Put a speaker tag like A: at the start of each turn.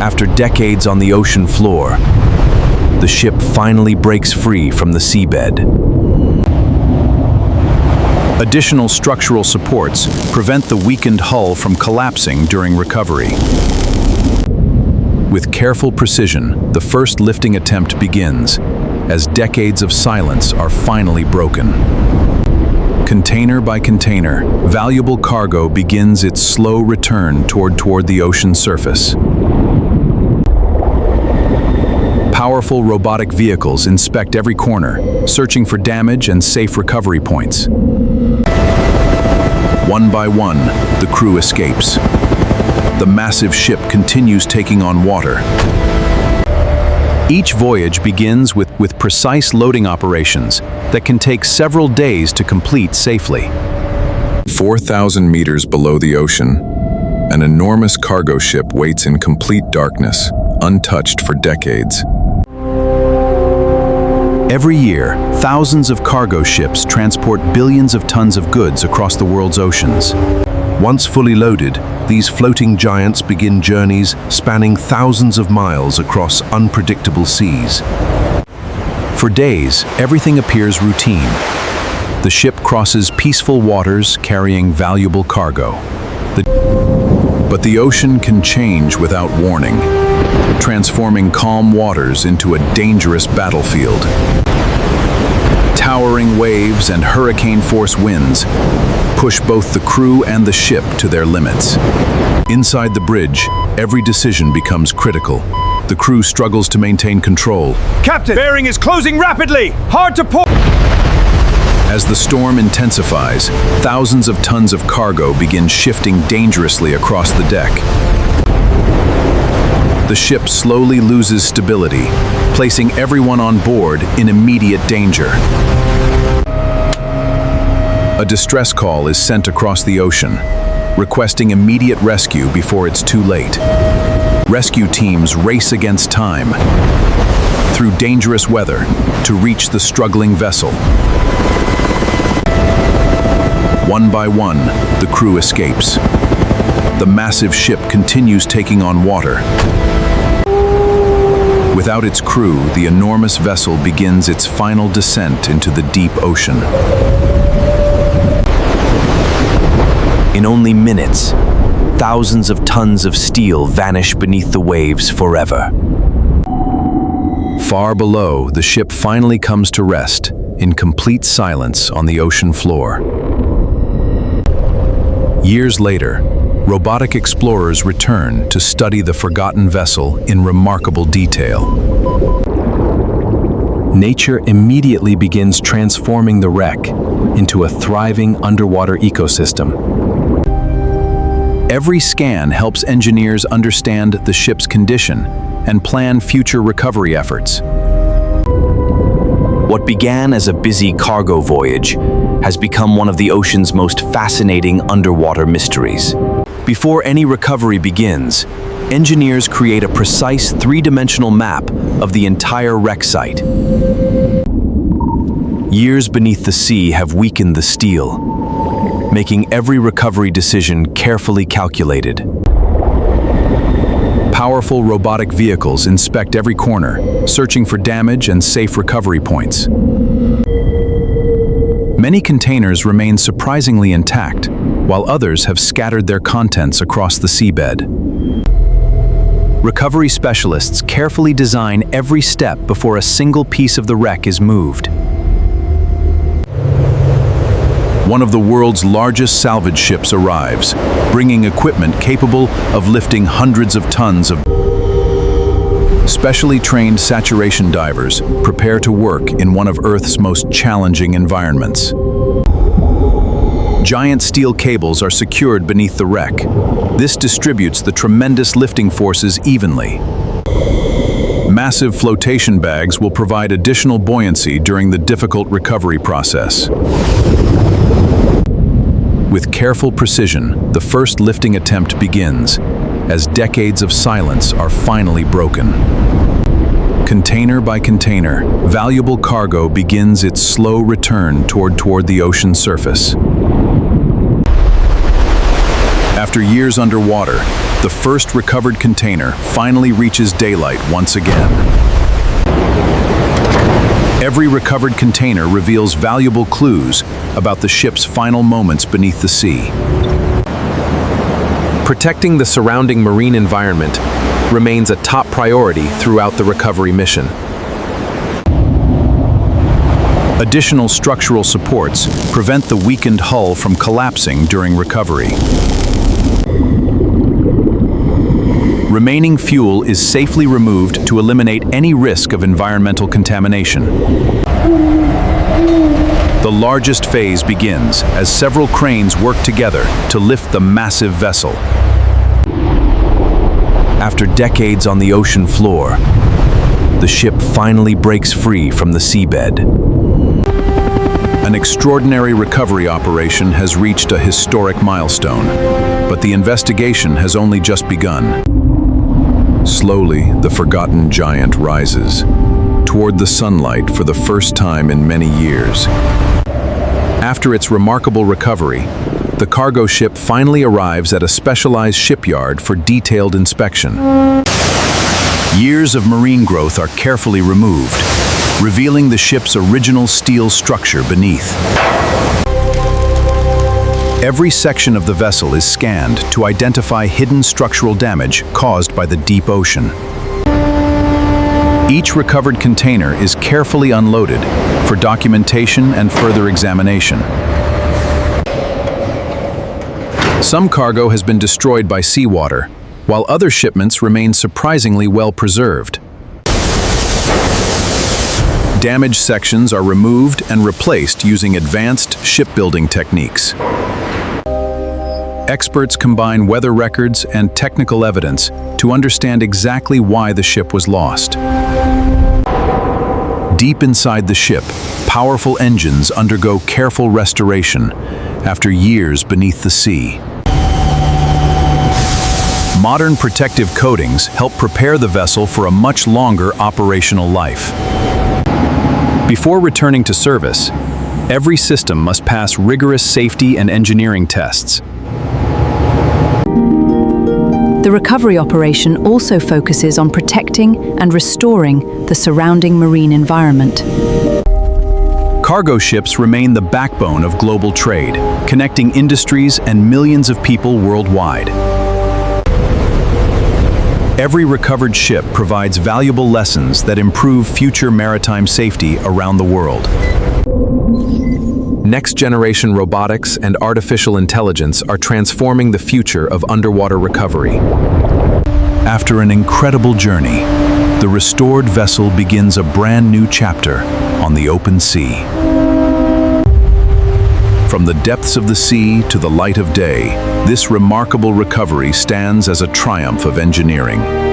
A: After decades on the ocean floor, the ship finally breaks free from the seabed. Additional structural supports prevent the weakened hull from collapsing during recovery. With careful precision, the first lifting attempt begins, as decades of silence are finally broken. Container by container, valuable cargo begins its slow return toward the ocean surface. Powerful robotic vehicles inspect every corner, searching for damage and safe recovery points. One by one, the crew escapes. The massive ship continues taking on water. Each voyage begins with precise loading operations that can take several days to complete safely.
B: 4,000 meters below the ocean, an enormous cargo ship waits in complete darkness, untouched for decades.
A: Every year, thousands of cargo ships transport billions of tons of goods across the world's oceans. Once fully loaded, these floating giants begin journeys spanning thousands of miles across unpredictable seas. For days, everything appears routine. The ship crosses peaceful waters carrying valuable cargo. But the ocean can change without warning, transforming calm waters into a dangerous battlefield. Towering waves and hurricane-force winds push both the crew and the ship to their limits. Inside the bridge, every decision becomes critical. The crew struggles to maintain control.
C: Captain, bearing is closing rapidly! Hard to port!
A: As the storm intensifies, thousands of tons of cargo begin shifting dangerously across the deck. The ship slowly loses stability, placing everyone on board in immediate danger. A distress call is sent across the ocean, requesting immediate rescue before it's too late. Rescue teams race against time, through dangerous weather, to reach the struggling vessel. One by one, the crew escapes. The massive ship continues taking on water. Without its crew, the enormous vessel begins its final descent into the deep ocean. In only minutes, thousands of tons of steel vanish beneath the waves forever. Far below, the ship finally comes to rest, in complete silence on the ocean floor. Years later, robotic explorers return to study the forgotten vessel in remarkable detail. Nature immediately begins transforming the wreck into a thriving underwater ecosystem. Every scan helps engineers understand the ship's condition and plan future recovery efforts. What began as a busy cargo voyage has become one of the ocean's most fascinating underwater mysteries. Before any recovery begins, engineers create a precise three-dimensional map of the entire wreck site. Years beneath the sea have weakened the steel, making every recovery decision carefully calculated. Powerful robotic vehicles inspect every corner, searching for damage and safe recovery points. Many containers remain surprisingly intact, while others have scattered their contents across the seabed. Recovery specialists carefully design every step before a single piece of the wreck is moved. One of the world's largest salvage ships arrives, bringing equipment capable of lifting hundreds of tons of. Specially trained saturation divers prepare to work in one of Earth's most challenging environments. Giant steel cables are secured beneath the wreck. This distributes the tremendous lifting forces evenly. Massive flotation bags will provide additional buoyancy during the difficult recovery process. With careful precision, the first lifting attempt begins, as decades of silence are finally broken. Container by container, valuable cargo begins its slow return toward the ocean surface. After years underwater, The first recovered container finally reaches daylight once again. Every recovered container reveals valuable clues about the ship's final moments beneath the sea.
D: Protecting the surrounding marine environment remains a top priority throughout the recovery mission.
A: Additional structural supports prevent the weakened hull from collapsing during recovery. Remaining fuel is safely removed to eliminate any risk of environmental contamination. The largest phase begins as several cranes work together to lift the massive vessel. After decades on the ocean floor, the ship finally breaks free from the seabed. An extraordinary recovery operation has reached a historic milestone, but the investigation has only just begun. Slowly, the forgotten giant rises toward the sunlight for the first time in many years. After its remarkable recovery, the cargo ship finally arrives at a specialized shipyard for detailed inspection. Years of marine growth are carefully removed, revealing the ship's original steel structure beneath. Every section of the vessel is scanned to identify hidden structural damage caused by the deep ocean. Each recovered container is carefully unloaded for documentation and further examination. Some cargo has been destroyed by seawater, while other shipments remain surprisingly well preserved. Damaged sections are removed and replaced using advanced shipbuilding techniques. Experts combine weather records and technical evidence to understand exactly why the ship was lost. Deep inside the ship, powerful engines undergo careful restoration after years beneath the sea. Modern protective coatings help prepare the vessel for a much longer operational life. Before returning to service, every system must pass rigorous safety and engineering tests.
E: The recovery operation also focuses on protecting and restoring the surrounding marine environment.
A: Cargo ships remain the backbone of global trade, connecting industries and millions of people worldwide. Every recovered ship provides valuable lessons that improve future maritime safety around the world.
D: Next-generation robotics and artificial intelligence are transforming the future of underwater recovery.
A: After an incredible journey, the restored vessel begins a brand new chapter on the open sea. From the depths of the sea to the light of day, this remarkable recovery stands as a triumph of engineering.